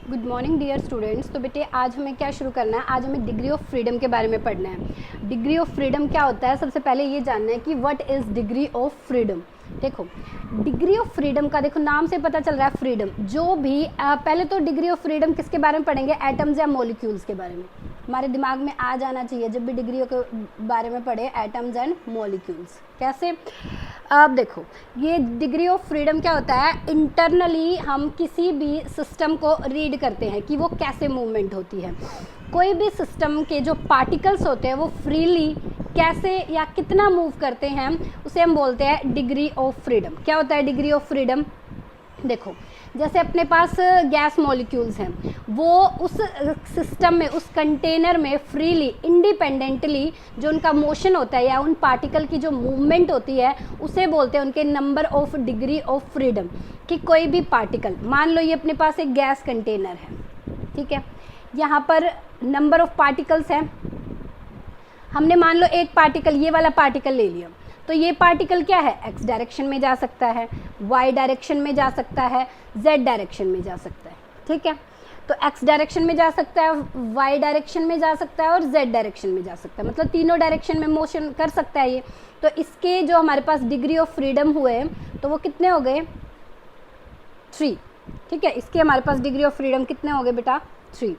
Good morning dear students. तो बेटे आज हमें क्या शुरू करना है, आज हमें डिग्री ऑफ फ्रीडम के बारे में पढ़ना है। डिग्री ऑफ फ्रीडम क्या होता है, सबसे पहले ये जानना है कि what is degree of freedom. देखो डिग्री ऑफ फ्रीडम का देखो नाम से पता चल रहा है फ्रीडम। जो भी पहले तो डिग्री ऑफ फ्रीडम किसके बारे में पढ़ेंगे, एटम्स या मॉलिक्यूल्स के बारे में। हमारे दिमाग में आ जाना चाहिए जब भी डिग्री के बारे में पढ़े, एटम्स एंड मॉलिक्यूल्स। कैसे, अब देखो ये डिग्री ऑफ फ्रीडम क्या होता है, इंटरनली हम किसी भी सिस्टम को रीड करते हैं कि वो कैसे मूवमेंट होती है। कोई भी सिस्टम के जो पार्टिकल्स होते हैं वो फ्रीली कैसे या कितना मूव करते हैं उसे हम बोलते हैं डिग्री ऑफ फ्रीडम। क्या होता है डिग्री ऑफ फ्रीडम, देखो जैसे अपने पास गैस मॉलिक्यूल्स हैं, वो उस सिस्टम में, उस कंटेनर में फ्रीली इंडिपेंडेंटली जो उनका मोशन होता है या उन पार्टिकल की जो मूवमेंट होती है उसे बोलते हैं उनके number of degree of freedom. कि कोई भी पार्टिकल, मान लो ये अपने पास एक गैस कंटेनर है, ठीक है, यहाँ पर नंबर ऑफ पार्टिकल्स हैं। हमने मान लो एक पार्टिकल, ये वाला पार्टिकल ले लिया, तो ये पार्टिकल क्या है, एक्स डायरेक्शन में जा सकता है, वाई डायरेक्शन में जा सकता है, जेड डायरेक्शन में जा सकता है। ठीक है, तो एक्स डायरेक्शन में जा सकता है, वाई डायरेक्शन में जा सकता है और जेड डायरेक्शन में जा सकता है, मतलब तीनों डायरेक्शन में मोशन कर सकता है ये। तो इसके जो हमारे पास डिग्री ऑफ फ्रीडम हुए तो वो कितने हो गए, 3। ठीक है, इसके हमारे पास डिग्री ऑफ फ्रीडम कितने हो गए बेटा, 3।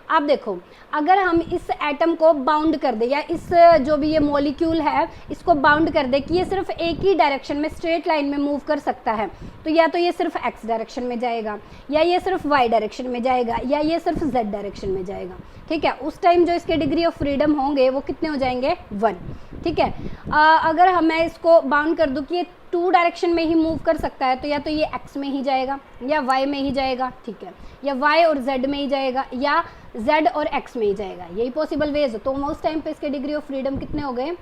अब देखो अगर हम इस एटम को बाउंड कर दे, या इस जो भी ये मॉलिक्यूल है इसको बाउंड कर दे कि ये सिर्फ एक ही डायरेक्शन में स्ट्रेट लाइन में मूव कर सकता है, तो या तो ये सिर्फ एक्स डायरेक्शन में जाएगा, या ये सिर्फ वाई डायरेक्शन में जाएगा, या ये सिर्फ जेड डायरेक्शन में जाएगा। ठीक है, उस टाइम जो इसके डिग्री ऑफ फ्रीडम होंगे वो कितने हो जाएंगे, 1। ठीक है, अगर मैं इसको बाउंड कर दूं कि ये 2 डायरेक्शन में ही मूव कर सकता है, तो या तो ये एक्स में ही जाएगा या वाई में ही जाएगा, ठीक है, या वाई और जेड में ही जाएगा, या जेड और एक्स में ही जाएगा, यही पॉसिबल वेज। तो उस टाइम पे इसके डिग्री ऑफ फ्रीडम कितने हो गए,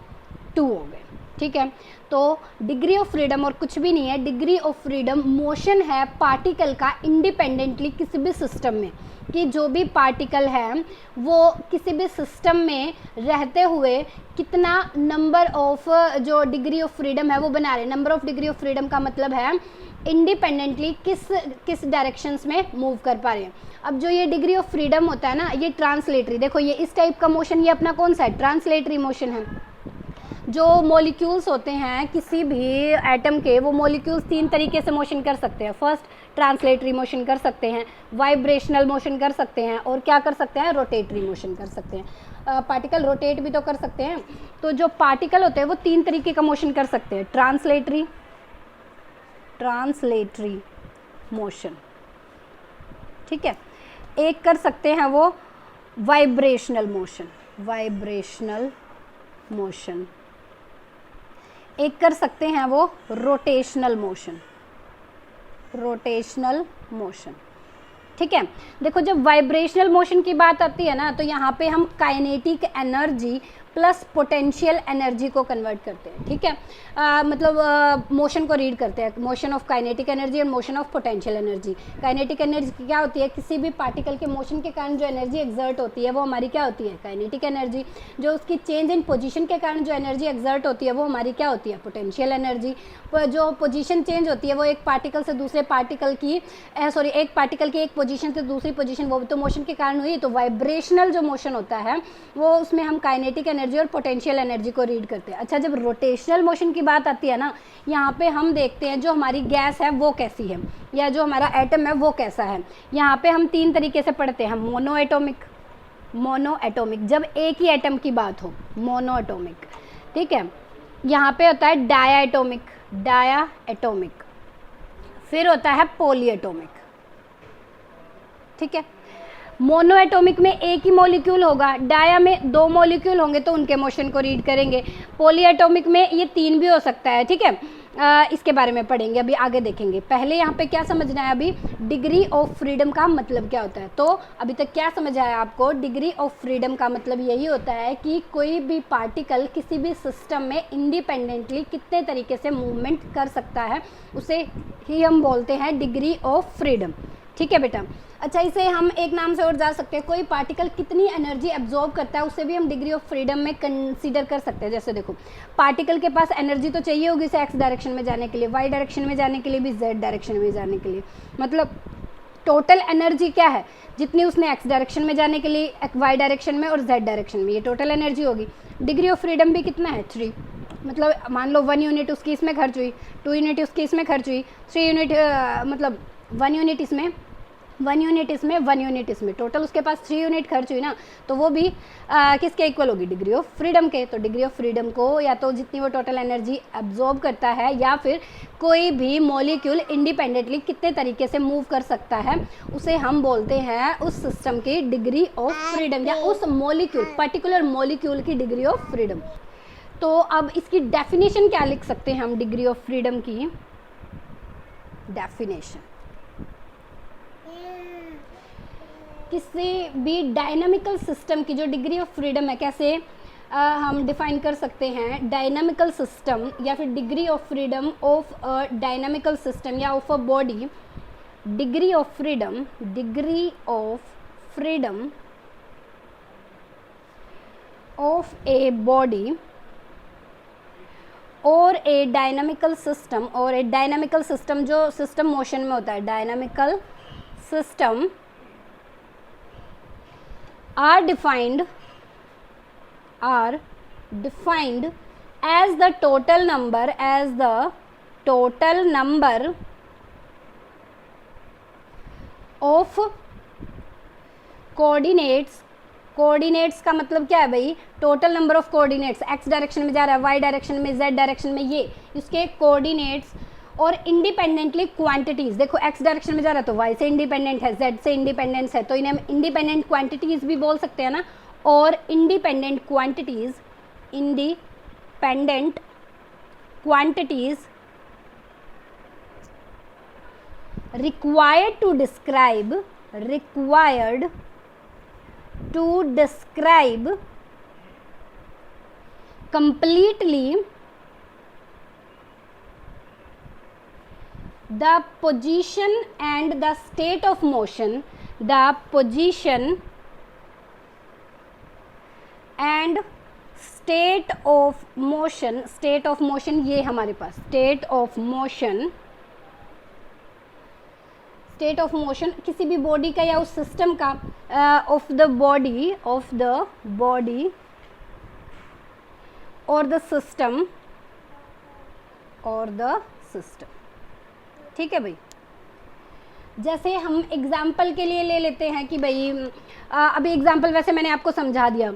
2 हो गए। ठीक है, तो डिग्री ऑफ फ्रीडम और कुछ भी नहीं है, डिग्री ऑफ फ्रीडम मोशन है पार्टिकल का इंडिपेंडेंटली किसी भी सिस्टम में। कि जो भी पार्टिकल है वो किसी भी सिस्टम में रहते हुए कितना नंबर ऑफ जो डिग्री ऑफ फ्रीडम है वो बना रहे। Number of degree of freedom का मतलब है इंडिपेंडेंटली किस डायरेक्शंस में मूव कर पा रहे हैं। अब जो ये डिग्री ऑफ फ्रीडम होता है ना, ये ट्रांसलेटरी, देखो ये इस टाइप का मोशन, ये अपना कौन सा है, ट्रांसलेटरी मोशन है। जो मॉलिक्यूल्स होते हैं किसी भी एटम के, वो मॉलिक्यूल्स 3 तरीके से मोशन कर सकते हैं। फर्स्ट ट्रांसलेटरी मोशन कर सकते हैं, वाइब्रेशनल मोशन कर सकते हैं, और क्या कर सकते हैं, रोटेटरी मोशन कर सकते हैं। पार्टिकल रोटेट भी तो कर सकते हैं। तो जो पार्टिकल होते हैं वो 3 तरीके का मोशन कर सकते हैं, ट्रांसलेटरी मोशन, ठीक है। एक कर सकते हैं वो वाइब्रेशनल मोशन, एक कर सकते हैं वो रोटेशनल मोशन। ठीक है, देखो जब वाइब्रेशनल मोशन की बात आती है ना, तो यहाँ पे हम kinetic energy plus potential energy को कन्वर्ट करते हैं। ठीक है, मतलब मोशन को रीड करते हैं, मोशन ऑफ काइनेटिक एनर्जी और motion of potential energy. Kinetic energy क्या होती है, किसी भी पार्टिकल के मोशन के कारण जो एनर्जी एक्सर्ट होती है वो हमारी क्या होती है, काइनेटिक एनर्जी। जो उसकी चेंज इन पोजीशन के कारण जो एनर्जी एक्सर्ट होती है वो हमारी क्या होती है, पोटेंशियल एनर्जी। जो पोजीशन चेंज होती है वो एक पार्टिकल से दूसरे पार्टिकल की एक पार्टिकल की एक पोजीशन से दूसरी पोजीशन, वो भी तो मोशन के कारण हुई। तो वाइब्रेशनल जो मोशन होता है वो उसमें हम काइनेटिक एनर्जी और पोटेंशियल एनर्जी को रीड करते हैं। अच्छा, जब रोटेशनल मोशन की बात आती है ना, यहाँ पे हम देखते हैं जो हमारी गैस है वो कैसी है, या जो हमारा एटम है वो कैसा है। यहाँ पे हम 3 तरीके से पढ़ते हैं, मोनो एटोमिक, जब एक ही एटम की बात हो, मोनो एटोमिक। ठीक है, यहाँ पे होता है डाया एटोमिक, फिर होता है पॉली एटोमिक। ठीक है, मोनो एटोमिक में एक ही मॉलिक्यूल होगा, डाया में 2 मॉलिक्यूल होंगे तो उनके मोशन को रीड करेंगे, पॉली एटोमिक में ये 3 भी हो सकता है। ठीक है, इसके बारे में पढ़ेंगे, अभी आगे देखेंगे। पहले यहाँ पे क्या समझना है, अभी डिग्री ऑफ फ्रीडम का मतलब क्या होता है। तो अभी तक क्या समझ आया आपको, डिग्री ऑफ फ्रीडम का मतलब यही होता है कि कोई भी पार्टिकल किसी भी सिस्टम में इंडिपेंडेंटली कितने तरीके से मूवमेंट कर सकता है, उसे ही हम बोलते हैं डिग्री ऑफ फ्रीडम। ठीक है बेटा, अच्छा इसे हम एक नाम से और जा सकते हैं, कोई पार्टिकल कितनी एनर्जी एब्जॉर्ब करता है उसे भी हम डिग्री ऑफ फ्रीडम में कंसीडर कर सकते हैं। जैसे देखो पार्टिकल के पास एनर्जी तो चाहिए होगी इसे एक्स डायरेक्शन में जाने के लिए, वाई डायरेक्शन में जाने के लिए भी, जेड डायरेक्शन में जाने के लिए, मतलब टोटल एनर्जी क्या है, जितनी उसने एक्स डायरेक्शन में जाने के लिए, वाई डायरेक्शन में और जेड डायरेक्शन में, ये टोटल एनर्जी होगी। डिग्री ऑफ फ्रीडम भी कितना है 3, मतलब मान लो 1 यूनिट उसकी इसमें खर्च हुई, 2 यूनिट उसकी इसमें खर्च हुई, 3 यूनिट मतलब 1 यूनिट इसमें, 1 यूनिट इसमें, 1 यूनिट इसमें, टोटल उसके पास 3 यूनिट खर्च हुई ना, तो वो भी किसके इक्वल होगी, डिग्री ऑफ फ्रीडम के। तो डिग्री ऑफ फ्रीडम को या तो जितनी वो टोटल एनर्जी एब्जॉर्ब करता है या फिर कोई भी मॉलिक्यूल इंडिपेंडेंटली कितने तरीके से मूव कर सकता है, उसे हम बोलते हैं उस सिस्टम की डिग्री ऑफ फ्रीडम, या उस मॉलिक्यूल, पर्टिकुलर मॉलिक्यूल की डिग्री ऑफ फ्रीडम। तो अब इसकी डेफिनेशन क्या लिख सकते हैं हम डिग्री ऑफ फ्रीडम की डेफिनेशन, किसी भी डायनामिकल सिस्टम की जो डिग्री ऑफ फ्रीडम है, कैसे हम डिफाइन कर सकते हैं डायनामिकल सिस्टम या फिर degree of freedom of a dynamical system या of a body. Degree of freedom, degree of freedom of a body और ए डायनामिकल सिस्टम, और ए डायनामिकल सिस्टम जो सिस्टम मोशन में होता है, dynamical system are defined as the total number of coordinates। Coordinates का मतलब क्या है भाई, total number of coordinates, X direction में जा रहा है, वाई डायरेक्शन में, जेड डायरेक्शन में, ये इसके कोऑर्डिनेट्स, और इंडिपेंडेंटली क्वांटिटीज। देखो एक्स डायरेक्शन में जा रहा है तो वाई से इंडिपेंडेंट है, जेड से इंडिपेंडेंस है, तो इन्हें हम इंडिपेंडेंट क्वांटिटीज भी बोल सकते हैं ना। और independent quantities required to describe completely the position and the state of motion, the position and state of motion, state of motion ये हमारे पास state of motion, state of motion किसी भी बॉडी का या उस सिस्टम का, ऑफ द बॉडी और the system, ठीक है भाई। जैसे हम एग्जाम्पल के लिए ले लेते हैं कि भाई अभी एग्जाम्पल वैसे मैंने आपको समझा दिया,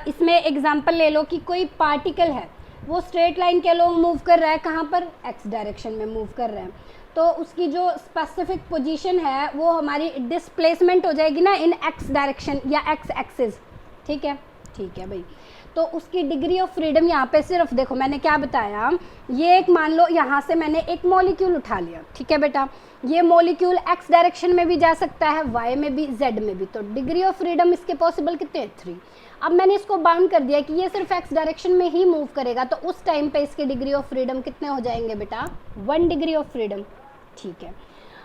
इसमें एग्जाम्पल ले लो कि कोई पार्टिकल है, वो स्ट्रेट लाइन के अलोंग मूव कर रहा है, कहाँ पर, एक्स डायरेक्शन में मूव कर रहा है, तो उसकी जो स्पेसिफिक पोजीशन है वो हमारी डिस्प्लेसमेंट हो जाएगी ना इन एक्स डायरेक्शन या एक्स एक्सिस, ठीक है भाई। तो उसकी डिग्री ऑफ फ्रीडम यहाँ पे सिर्फ देखो मैंने क्या बताया, ये एक मान लो यहाँ से मैंने एक मॉलिक्यूल उठा लिया, ठीक है बेटा, ये मॉलिक्यूल एक्स डायरेक्शन में भी जा सकता है, वाई में भी, जेड में भी, तो डिग्री ऑफ फ्रीडम इसके पॉसिबल कितने हैं, 3। अब मैंने इसको बाउंड कर दिया कि ये सिर्फ एक्स डायरेक्शन में ही मूव करेगा, तो उस टाइम पे इसके डिग्री ऑफ फ्रीडम कितने हो जाएंगे बेटा, 1 डिग्री ऑफ फ्रीडम, ठीक है।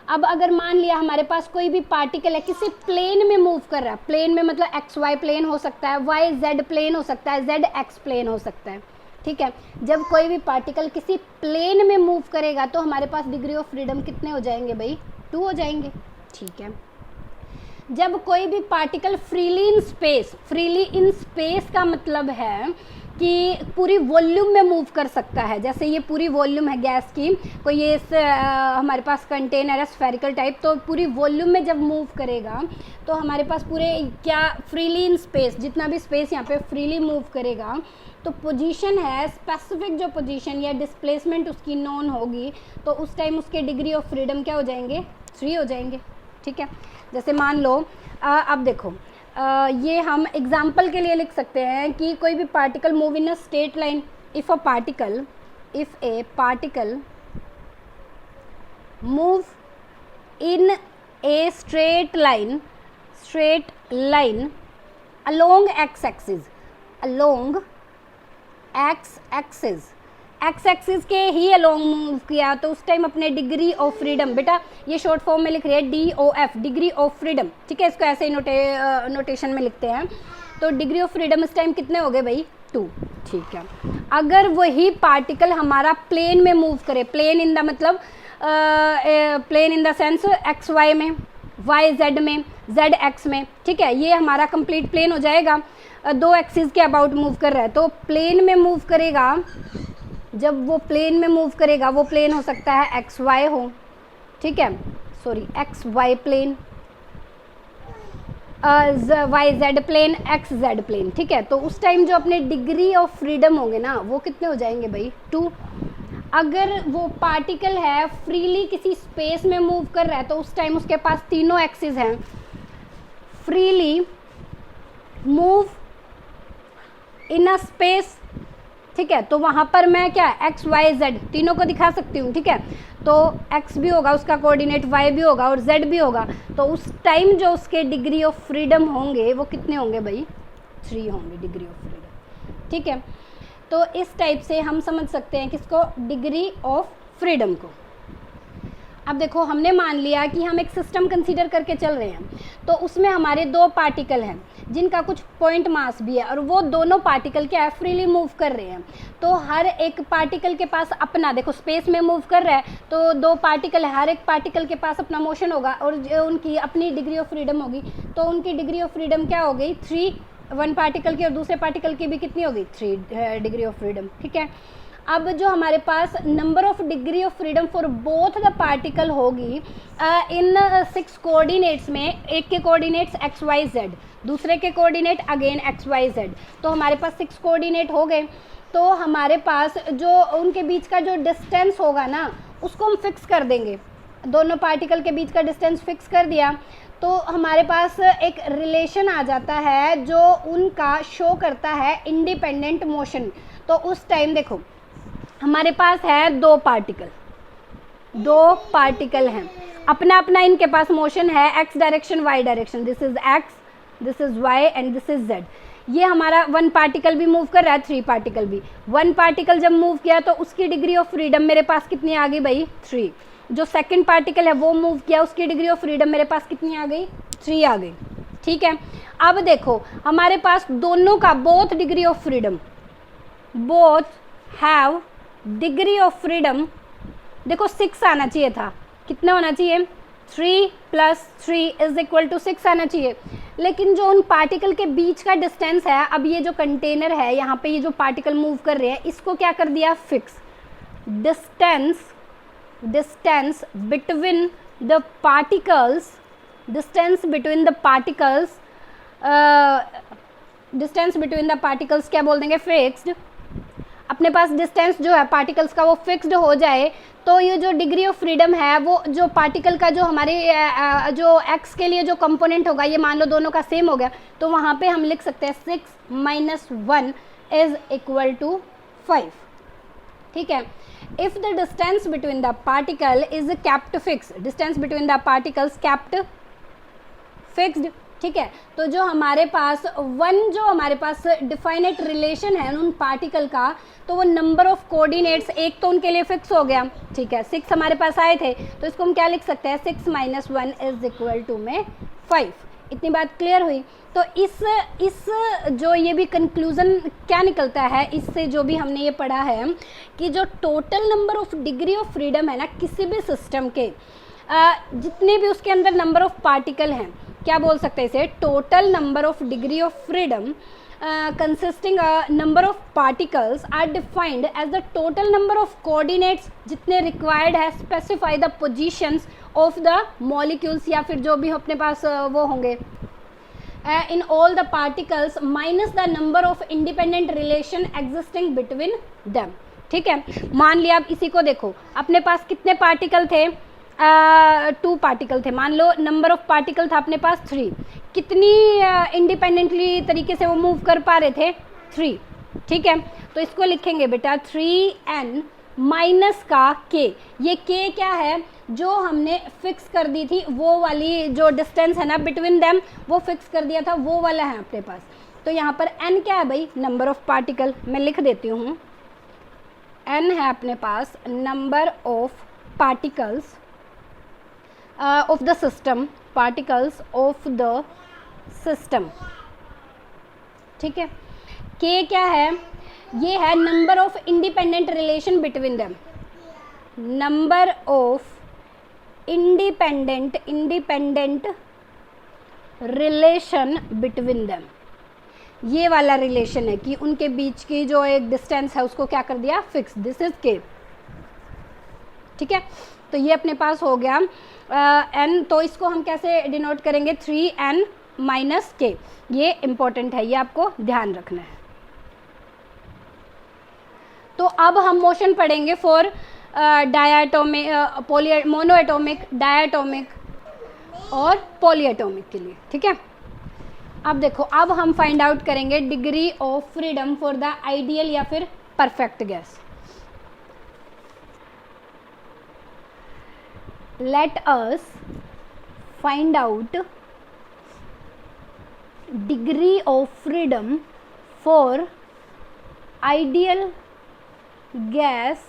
अब अगर मान लिया हमारे पास कोई भी पार्टिकल है किसी प्लेन में मूव कर रहा है, प्लेन में मतलब एक्स वाई प्लेन हो सकता है, वाई जेड प्लेन हो सकता है, जेड एक्स प्लेन हो सकता है, ठीक है। जब कोई भी पार्टिकल किसी प्लेन में मूव करेगा तो हमारे पास डिग्री ऑफ फ्रीडम कितने हो जाएंगे भाई, 2 हो जाएंगे, ठीक है। जब कोई भी पार्टिकल फ्रीली इन स्पेस का मतलब है कि पूरी वॉल्यूम में मूव कर सकता है, जैसे ये पूरी वॉल्यूम है गैस की, कोई ये हमारे पास कंटेनर है स्फेरिकल टाइप, तो पूरी वॉल्यूम में जब मूव करेगा तो हमारे पास पूरे क्या फ्रीली इन स्पेस, जितना भी स्पेस यहाँ पे फ्रीली मूव करेगा, तो पोजीशन है स्पेसिफिक, जो पोजीशन या डिस्प्लेसमेंट उसकी नोन होगी, तो उस टाइम उसके डिग्री ऑफ फ्रीडम क्या हो जाएंगे, 3 हो जाएंगे, ठीक है। जैसे मान लो अब देखो ये हम एग्जाम्पल के लिए लिख सकते हैं कि कोई भी particle move in a straight line, if A particle move in a straight line along x axis के ही अलोंग मूव किया, तो उस टाइम अपने डिग्री ऑफ फ्रीडम, बेटा ये शॉर्ट फॉर्म में लिख रहे हैं DOF, डिग्री ऑफ फ्रीडम, ठीक है, इसको ऐसे ही नोटेशन में लिखते हैं। तो डिग्री ऑफ फ्रीडम इस टाइम कितने हो गए भाई, 2, ठीक है। अगर वही पार्टिकल हमारा प्लेन में मूव करे, प्लेन इन द मतलब plane in the sense XY में, वाई जेड में, जेड एक्स में, ठीक है। ये हमारा कंप्लीट प्लेन हो जाएगा, दो एक्सिस के अबाउट मूव कर रहा है, तो प्लेन में मूव करेगा, जब वो प्लेन में मूव करेगा वो प्लेन हो सकता है एक्स वाई हो, ठीक है, sorry X Y plane, Y Z plane, X Z plane, ठीक है। तो उस टाइम जो अपने डिग्री ऑफ फ्रीडम होंगे ना वो कितने हो जाएंगे भाई, 2। अगर वो पार्टिकल है फ्रीली किसी स्पेस में मूव कर रहा है तो उस टाइम उसके पास तीनों एक्सिस हैं, freely move in a space, ठीक है। तो वहाँ पर मैं क्या एक्स वाई जेड तीनों को दिखा सकती हूँ, ठीक है। तो एक्स भी होगा उसका कोऑर्डिनेट, वाई भी होगा और जेड भी होगा, तो उस टाइम जो उसके डिग्री ऑफ फ्रीडम होंगे वो कितने होंगे भाई, 3 होंगे डिग्री ऑफ फ्रीडम, ठीक है। तो इस टाइप से हम समझ सकते हैं किसको, डिग्री ऑफ फ्रीडम को। अब देखो हमने मान लिया कि हम एक सिस्टम कंसीडर करके चल रहे हैं, तो उसमें हमारे 2 पार्टिकल हैं जिनका कुछ पॉइंट मास भी है और वो दोनों पार्टिकल क्या है, फ्रीली मूव कर रहे हैं। तो हर एक पार्टिकल के पास अपना, देखो स्पेस में मूव कर रहा है तो 2 पार्टिकल है, हर एक पार्टिकल के पास अपना मोशन होगा और उनकी अपनी डिग्री ऑफ फ्रीडम होगी। तो उनकी डिग्री ऑफ फ्रीडम क्या हो गई, 3, 1 पार्टिकल की और दूसरे पार्टिकल की भी कितनी होगी, 3 डिग्री ऑफ फ्रीडम, ठीक है। अब जो हमारे पास number of degree of freedom for both the particle होगी इन 6 कोऑर्डिनेट्स में, एक के कोऑर्डिनेट्स एक्स वाई जेड, दूसरे के coordinate again X Y Z, तो हमारे पास 6 कोऑर्डिनेट हो गए। तो हमारे पास जो उनके बीच का जो डिस्टेंस होगा ना उसको हम फिक्स कर देंगे, दोनों पार्टिकल के बीच का डिस्टेंस फिक्स कर दिया तो हमारे पास एक रिलेशन आ जाता है जो उनका शो करता है इंडिपेंडेंट मोशन। तो उस टाइम देखो हमारे पास है 2 पार्टिकल हैं, अपना अपना इनके पास मोशन है, X direction Y direction, this is X, this is Y and this is Z. ये हमारा 1 पार्टिकल भी मूव कर रहा है, 3 पार्टिकल भी। 1 पार्टिकल जब मूव किया तो उसकी डिग्री ऑफ फ्रीडम मेरे पास कितनी आ गई भाई, 3। जो सेकंड पार्टिकल है वो मूव किया, उसकी डिग्री ऑफ फ्रीडम मेरे पास कितनी आ गई, 3 आ गई, ठीक है। अब देखो हमारे पास दोनों का both degree of freedom, both have degree of freedom, देखो 6 आना चाहिए था, कितना होना चाहिए, 3 + 3 = 6 आना चाहिए। लेकिन जो उन पार्टिकल के बीच का डिस्टेंस है, अब ये जो कंटेनर है यहाँ पे ये जो पार्टिकल मूव कर रहे हैं इसको क्या कर दिया, fix. Distance between the particles, distance between the particles क्या बोल देंगे, फिक्स्ड। अपने पास डिस्टेंस जो है पार्टिकल्स का वो फिक्स्ड हो जाए तो ये जो डिग्री ऑफ फ्रीडम है वो जो पार्टिकल का जो हमारे जो एक्स के लिए जो कंपोनेंट होगा, ये मान लो दोनों का सेम हो गया, तो वहाँ पे हम लिख सकते हैं 6 - 1 = 5, ठीक है। If the distance between the particle is kept fix, distance between the particles kept fixed, ठीक है। तो जो हमारे पास जो हमारे पास डिफाइनेट रिलेशन है उन पार्टिकल का, तो वो नंबर ऑफ कोऑर्डिनेट्स एक तो उनके लिए फिक्स हो गया, ठीक है। 6 हमारे पास आए थे तो इसको हम क्या लिख सकते हैं, 6 - 1 = 5। इतनी बात क्लियर हुई। तो इस जो ये भी कंक्लूजन क्या निकलता है इससे, जो भी हमने ये पढ़ा है कि जो total number of degree of freedom है ना किसी भी सिस्टम के, जितने भी उसके अंदर नंबर ऑफ पार्टिकल हैं, क्या बोल सकते हैं इसे, total number of degree of freedom consisting number of particles are defined as the total number of coordinates जितने रिक्वायर्ड है, specify the positions of the molecules, या फिर जो भी अपने पास वो होंगे in all the particles minus the number of independent relation existing between them, ठीक है। मान लिया अब इसी को देखो, अपने पास कितने पार्टिकल थे, 2 पार्टिकल थे, मान लो नंबर ऑफ पार्टिकल था अपने पास 3, कितनी इंडिपेंडेंटली तरीके से वो मूव कर पा रहे थे, 3, ठीक है। तो इसको लिखेंगे बेटा 3n माइनस का k, ये k क्या है, जो हमने फिक्स कर दी थी, वो वाली जो डिस्टेंस है ना बिटवीन देम वो फिक्स कर दिया था, वो वाला है अपने पास। तो यहाँ पर n क्या है भाई, नंबर ऑफ पार्टिकल, मैं लिख देती हूँ, n है अपने पास number of particles of the system, particles of the system, ठीक है। k क्या है, ये है number of independent relation between them, number of independent relation between them. ये वाला रिलेशन है कि उनके बीच की जो एक डिस्टेंस है उसको क्या कर दिया, फिक्स, दिस इज के। ठीक है, तो ये अपने पास हो गया n। तो इसको हम कैसे डिनोट करेंगे, 3n माइनस के। ये इंपॉर्टेंट है, ये आपको ध्यान रखना है। तो अब हम मोशन पढ़ेंगे फॉर डायटोमिक, मोनोएटोमिक, डायटोमिक और पॉलीएटोमिक के लिए। ठीक है, अब देखो, अब हम फाइंड आउट करेंगे degree of freedom for the ideal या फिर perfect gas. Let us find out degree of freedom for ideal gas,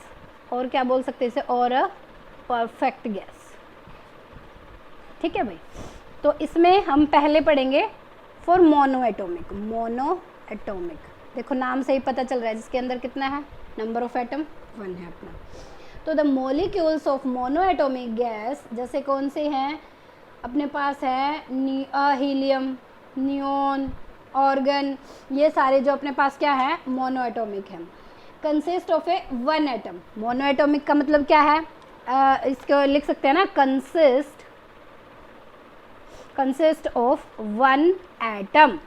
और क्या बोल सकते हैं इसे, और अ परफेक्ट गैस। ठीक है भाई, तो इसमें हम पहले पढ़ेंगे फॉर मोनोएटोमिक। मोनोएटोमिक, देखो नाम से ही पता चल रहा है, जिसके अंदर कितना है, नंबर ऑफ एटम 1 है अपना। तो the molecules of monoatomic gas, जैसे कौन से हैं अपने पास है, हीलियम, नियोन, ऑर्गन, ये सारे जो अपने पास क्या है, मोनोएटोमिक है। Consist of A 1 atom. Monoatomic का मतलब क्या है, इसको लिख सकते हैं ना, कंसिस्ट ऑफ 1 एटम।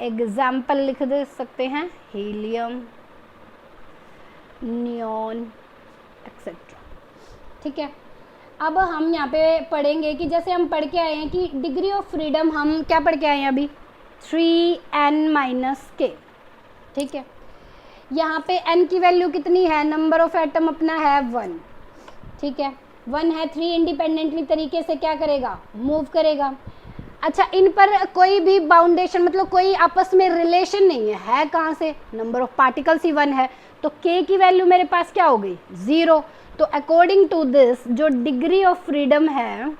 एग्जाम्पल लिख दे सकते हैं, हीलियम, नियोन एक्सेट्रा। ठीक है, अब हम यहाँ पे पढ़ेंगे कि जैसे हम पढ़ के आए हैं कि डिग्री ऑफ फ्रीडम, हम क्या पढ़ के आए हैं अभी, 3n माइनस के। ठीक है, यहाँ पे n की वैल्यू कितनी है, नंबर ऑफ एटम अपना है 1। ठीक है, 1 है, 3 इंडिपेंडेंटली तरीके से क्या करेगा, मूव करेगा। अच्छा, इन पर कोई भी बाउंडेशन, मतलब कोई आपस में रिलेशन नहीं है कहाँ से, नंबर ऑफ पार्टिकल्स ही 1 है, तो k की वैल्यू मेरे पास क्या हो गई, 0। तो अकॉर्डिंग टू दिस जो डिग्री ऑफ फ्रीडम है,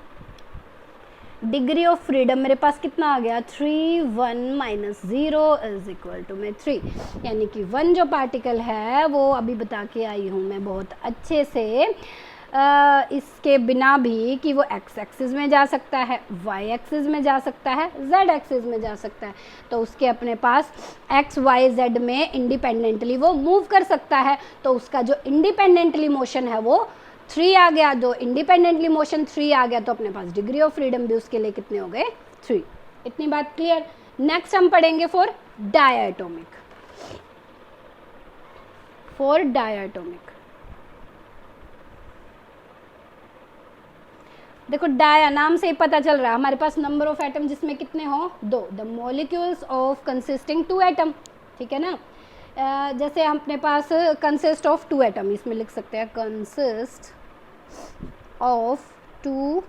डिग्री ऑफ फ्रीडम मेरे पास कितना आ गया, 3, 1 माइनस 0 इज इक्वल टू में 3। यानी कि 1 जो पार्टिकल है वो अभी बता के आई हूँ मैं बहुत अच्छे से, इसके बिना भी कि वो x एक्सिस में जा सकता है, y एक्सिस में जा सकता है, z एक्सिस में जा सकता है। तो उसके अपने पास x, y, z में इंडिपेंडेंटली वो मूव कर सकता है। तो उसका जो इंडिपेंडेंटली मोशन है वो 3 आ गया। जो इंडिपेंडेंटली मोशन 3 आ गया तो अपने पास डिग्री ऑफ फ्रीडम भी उसके लिए कितने हो गए, 3। इतनी बात क्लियर। नेक्स्ट हम पढ़ेंगे फॉर डायटोमिक। फॉर डायटोमिक देखो, डाया नाम से ही पता चल रहा है हमारे पास नंबर ऑफ एटम जिसमें कितने हो, 2। The molecules of consisting 2 atom. ठीक है ना, जैसे अपने पास कंसिस्ट ऑफ 2 एटम, इसमें लिख सकते हैं कंसिस्ट ऑफ 2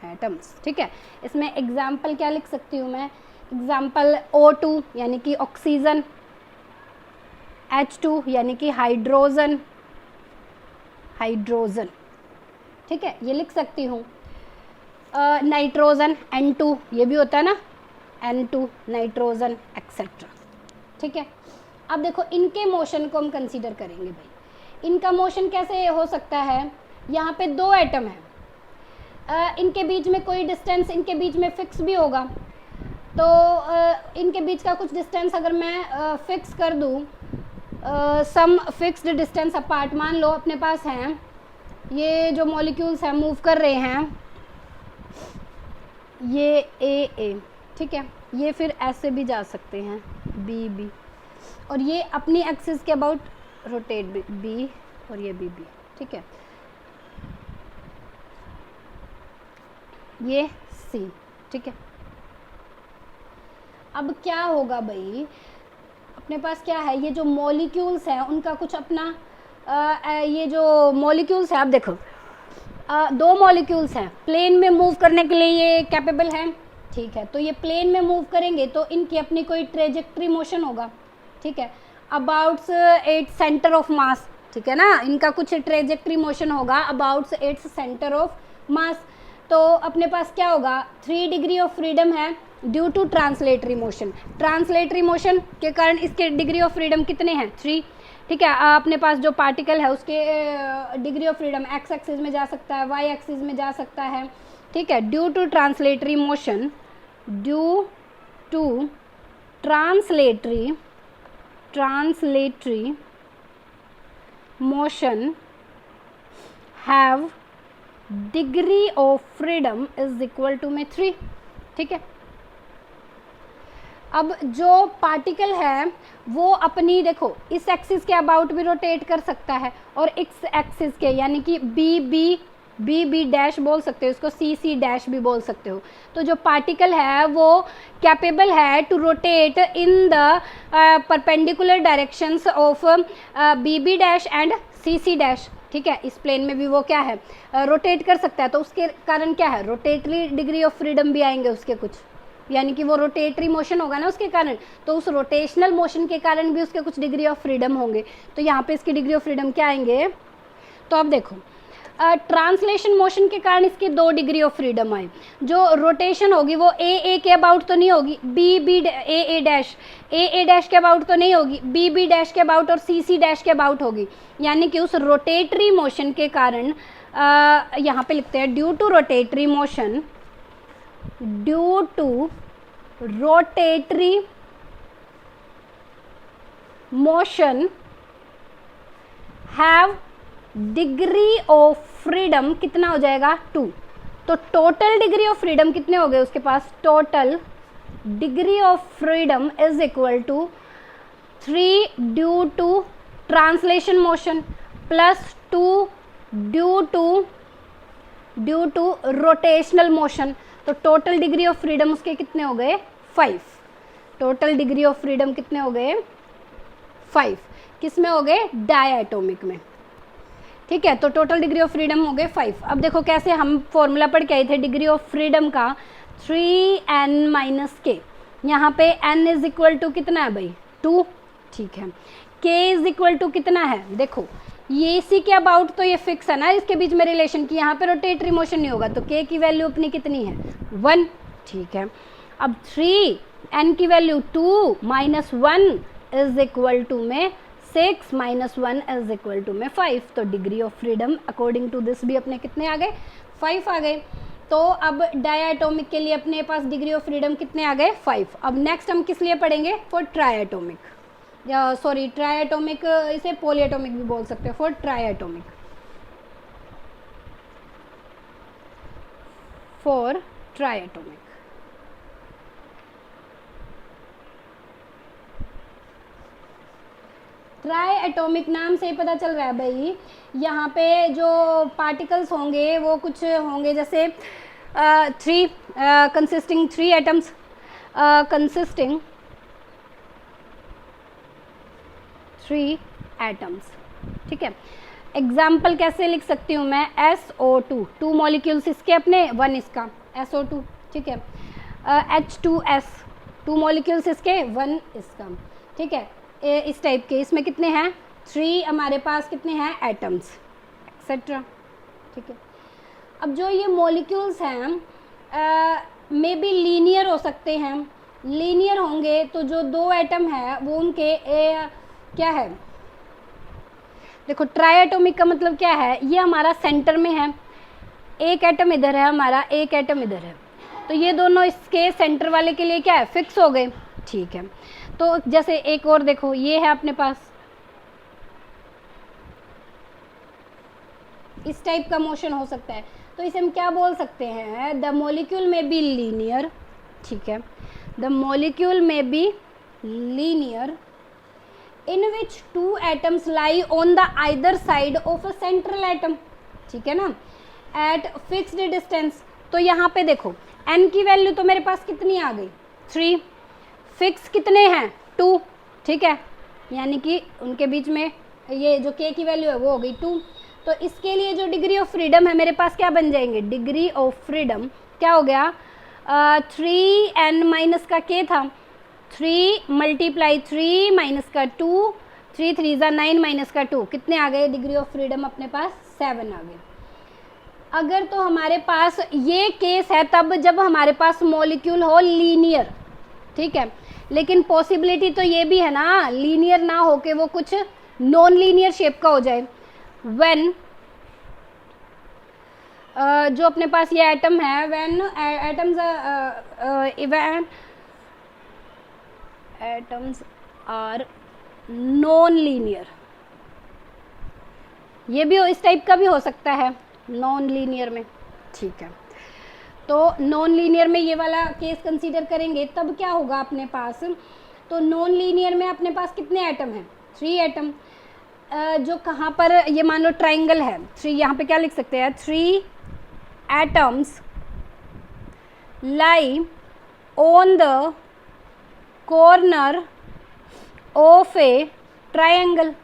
एटम्स। ठीक है, इसमें एग्जाम्पल क्या लिख सकती हूँ मैं, एग्जाम्पल O2 यानी कि ऑक्सीजन, H2 यानी कि हाइड्रोजन। ठीक है, ये लिख सकती हूँ। नाइट्रोजन, N2, ये भी होता है ना, N2 नाइट्रोजन एक्सेट्रा। ठीक है, अब देखो इनके मोशन को हम कंसीडर करेंगे भाई। इनका मोशन कैसे हो सकता है, यहाँ पे 2 एटम है, इनके बीच में कोई डिस्टेंस इनके बीच में फिक्स भी होगा। तो इनके बीच का कुछ डिस्टेंस अगर मैं फिक्स कर दूँ, सम फिक्स्ड डिस्टेंस अपार्ट, मान लो अपने पास हैं ये जो मॉलिक्यूल्स हैं मूव कर रहे हैं, ये ए, ठीक है, ये फिर ऐसे भी जा सकते हैं, बी, और ये अपनी एक्सिस के अबाउट रोटेट बी, और ये बी। ठीक है, ये सी। ठीक है, अब क्या होगा भाई, अपने पास क्या है, ये जो मॉलिक्यूल्स हैं उनका कुछ अपना ये जो मॉलिक्यूल्स है, आप देखो 2 मॉलिक्यूल्स हैं, प्लेन में मूव करने के लिए ये कैपेबल हैं। ठीक है, तो ये प्लेन में मूव करेंगे तो इनकी अपनी कोई ट्रेजेक्ट्री मोशन होगा। ठीक है, about its centre of mass. ठीक है ना, इनका कुछ ट्रेजेक्ट्री मोशन होगा about its centre of mass. तो अपने पास क्या होगा, 3 डिग्री ऑफ फ्रीडम है, due to translatory motion. Translatory motion के कारण इसके डिग्री ऑफ फ्रीडम कितने हैं? 3। ठीक है, अपने पास जो पार्टिकल है उसके degree of freedom x axis में जा सकता है, वाई एक्सिस में जा सकता है। ठीक है, due to translatory motion, due to translatory motion have degree of freedom is equal to में 3। ठीक है, अब जो पार्टिकल है वो अपनी देखो इस एक्सिस के अबाउट भी रोटेट कर सकता है और इस एक्सिस के यानी कि बी डैश बोल सकते हो इसको, सी डैश भी बोल सकते हो। तो जो पार्टिकल है वो कैपेबल है to rotate in the perpendicular directions of B dash and C dash. ठीक है, इस प्लेन में भी वो क्या है, रोटेट कर सकता है। तो उसके कारण क्या है, रोटेटरी डिग्री ऑफ फ्रीडम भी आएंगे उसके कुछ, यानी कि वो रोटेटरी मोशन होगा ना उसके कारण, तो उस रोटेशनल मोशन के कारण भी उसके कुछ डिग्री ऑफ फ्रीडम होंगे। तो यहाँ पे इसकी डिग्री ऑफ फ्रीडम क्या आएंगे, तो अब देखो ट्रांसलेशन मोशन के कारण इसके 2 डिग्री ऑफ फ्रीडम आए। जो रोटेशन होगी वो ए के अबाउट तो नहीं होगी, ए डैश के अबाउट तो नहीं होगी, बी डैश के अबाउट और सी डैश के अबाउट होगी। यानी कि उस रोटेटरी मोशन के कारण यहाँ पे लिखते हैं due to rotatory motion, due to rotatory motion have degree of freedom कितना हो जाएगा 2। तो टोटल डिग्री ऑफ फ्रीडम कितने हो गए उसके पास, total degree of freedom is equal to 3 due to translation motion plus 2 due to rotational motion. तो टोटल डिग्री ऑफ फ्रीडम उसके कितने हो गए 5। टोटल डिग्री ऑफ फ्रीडम कितने हो गए 5। किस में हो गए, डायटोमिक में। ठीक है, तो टोटल डिग्री ऑफ फ्रीडम हो गए 5। अब देखो कैसे हम फॉर्मूला पढ़ के आए थे डिग्री ऑफ फ्रीडम का, 3n - k। यहाँ पे n इज इक्वल टू कितना है भाई 2। ठीक है, k इज इक्वल टू कितना है, देखो ये इसी के अबाउट तो ये फिक्स है ना इसके बीच में रिलेशन की, यहाँ पे रोटेटरी मोशन नहीं होगा। तो k की वैल्यू अपनी कितनी है 1। ठीक है, अब 3n की वैल्यू 2 - 1 इज इक्वल टू में 6 - 1 इज इक्वल टू में 5। तो degree of freedom according to this भी अपने कितने आ गए 5 आ गए। तो अब डायटोमिक के लिए अपने पास डिग्री ऑफ फ्रीडम कितने आ गए 5। अब नेक्स्ट हम किस लिए पढ़ेंगे, फॉर ट्रायटोमिक, सॉरी ट्रायटोमिक, इसे पॉलीएटोमिक भी बोल सकते हैं, फॉर ट्रायटोमिक, फॉर ट्रायटोमिक। ट्राई एटॉमिक नाम से ही पता चल रहा है भाई, यहाँ पे जो पार्टिकल्स होंगे वो कुछ होंगे जैसे 3 कंसिस्टिंग 3 एटम्स, कंसिस्टिंग 3 एटम्स। ठीक है, एग्जाम्पल कैसे लिख सकती हूँ मैं, SO2 2 मॉलिक्यूल्स इसके अपने 1 इसका, SO2। ठीक है, H2S 2 मॉलिक्यूल्स इसके 1 इसका। ठीक है, इस टाइप के इसमें कितने हैं 3 हमारे पास कितने हैं एटम्स एक्सेट्रा। ठीक है, अब जो ये मॉलिक्यूल्स हैं मे बी लीनियर हो सकते हैं, लीनियर होंगे तो जो 2 एटम है वो उनके क्या है, देखो ट्रायटोमिक का मतलब क्या है, ये हमारा सेंटर में है, एक एटम इधर है हमारा, एक एटम इधर है, तो ये दोनों इसके सेंटर वाले के लिए क्या है फिक्स हो गए। ठीक है, तो जैसे एक और देखो ये है अपने पास, इस टाइप का मोशन हो सकता है, तो इसे हम क्या बोल सकते हैं, द मॉलिक्यूल में बी लीनियर। ठीक है, द मॉलिक्यूल में be linear in which 2 atoms lie on the either side of a central atom. ठीक है ना, एट फिक्स्ड डिस्टेंस। तो यहाँ पे देखो n की वैल्यू तो मेरे पास कितनी आ गई 3, फिक्स कितने हैं 2। ठीक है, यानी कि उनके बीच में ये जो k की वैल्यू है वो हो गई 2। तो इसके लिए जो डिग्री ऑफ फ्रीडम है मेरे पास क्या बन जाएंगे, डिग्री ऑफ फ्रीडम क्या हो गया 3n - का k था, 3 × 3 - का 2, 3 3 9 - का 2 कितने आ गए डिग्री ऑफ फ्रीडम अपने पास 7 आ गए। अगर तो हमारे पास ये केस है तब जब हमारे पास मॉलिक्यूल हो लीनियर, ठीक है, लेकिन पॉसिबिलिटी तो ये भी है ना लीनियर ना हो के वो कुछ नॉन लीनियर शेप का हो जाए। व्हेन जो अपने पास ये एटम है, when atoms are non linear, ये भी इस टाइप का भी हो सकता है नॉन लीनियर में, ठीक है। तो नॉन लीनियर में ये वाला केस कंसीडर करेंगे तब क्या होगा अपने पास, तो नॉन लीनियर में अपने पास कितने एटम हैं, 3 एटम। जो कहाँ पर ये मान लो ट्राइंगल है 3, यहाँ पे क्या लिख सकते हैं, 3 atoms lie on the corner of A triangle,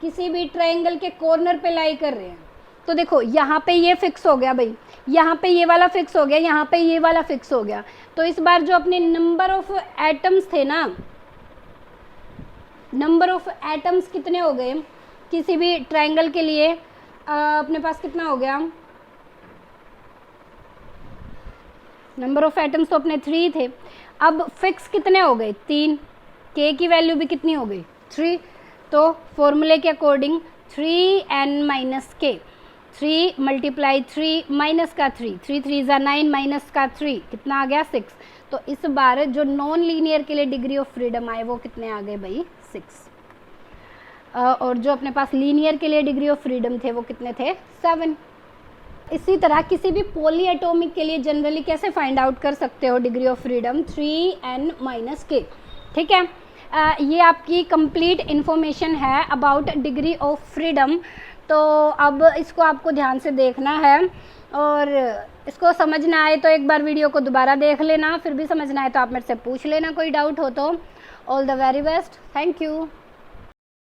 किसी भी ट्राइंगल के कॉर्नर पे लाई कर रहे हैं। तो देखो यहाँ पे ये फिक्स हो गया भाई, यहाँ पे ये वाला फिक्स हो गया, यहाँ पे ये वाला फिक्स हो गया। तो इस बार जो अपने नंबर ऑफ एटम्स थे ना, नंबर ऑफ एटम्स कितने हो गए किसी भी ट्राइंगल के लिए, अपने पास कितना हो गया, नंबर ऑफ एटम्स तो अपने 3 थे, अब फिक्स कितने हो गए 3, के की वैल्यू भी कितनी हो गई 3। तो फॉर्मूले के अकॉर्डिंग 3n माइनस के, 3 मल्टीप्लाई 3 माइनस का 3, 3 3 ज़ा 9 माइनस का 3 कितना आ गया 6। तो इस बार जो नॉन लीनियर के लिए डिग्री ऑफ फ्रीडम आए वो कितने आ गए भाई 6, और जो अपने पास लीनियर के लिए डिग्री ऑफ फ्रीडम थे वो कितने थे 7। इसी तरह किसी भी पॉली एटॉमिक के लिए जनरली कैसे फाइंड आउट कर सकते हो degree of freedom, 3n minus के, ठीक है। ये आपकी कंप्लीट इन्फॉर्मेशन है अबाउट डिग्री ऑफ फ्रीडम। तो अब इसको आपको ध्यान से देखना है और इसको समझना आए तो एक बार वीडियो को दोबारा देख लेना, फिर भी समझना है तो आप मेरे से पूछ लेना कोई डाउट हो तो। All the very best, thank you.